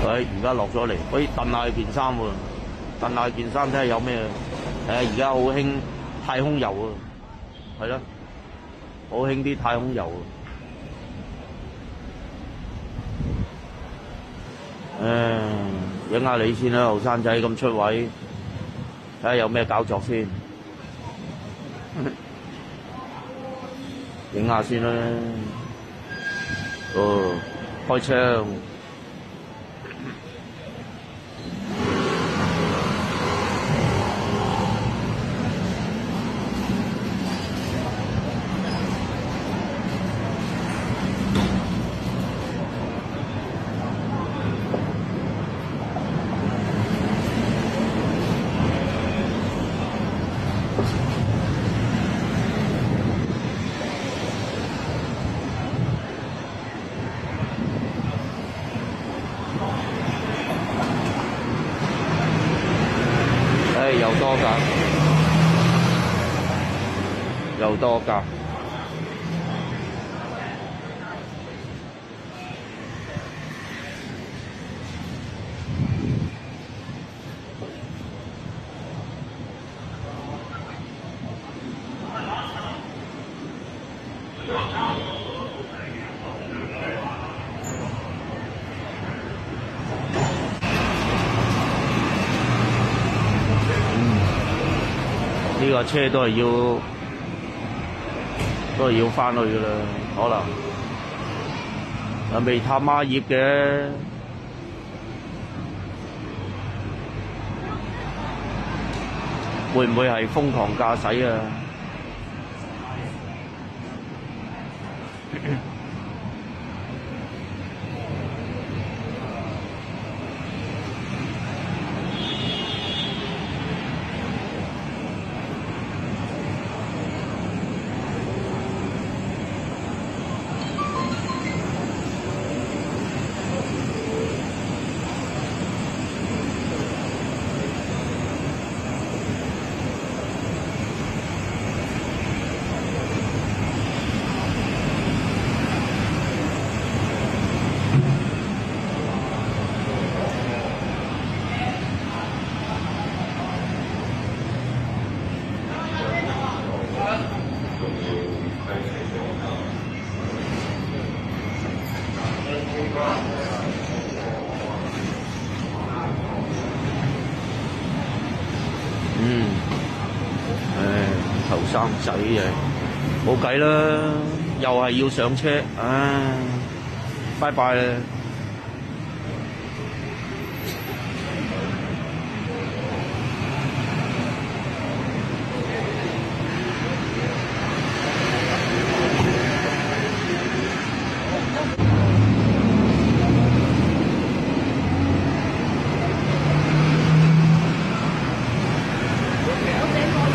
喂，而家落咗嚟，喂，燉下件衫喎，燉下件衫睇下有咩？而家好興太空油啊，係咯，好興啲太空油啊。影下你先啦，後生仔咁出位，睇下有咩搞作先，影下先啦。哦，開槍。又多架，又多架。呢個車都係要返去㗎啦，可能未探孖葉嘅，會唔會係瘋狂駕駛啊？後生仔冇計啦，又係要上車，拜拜啦〜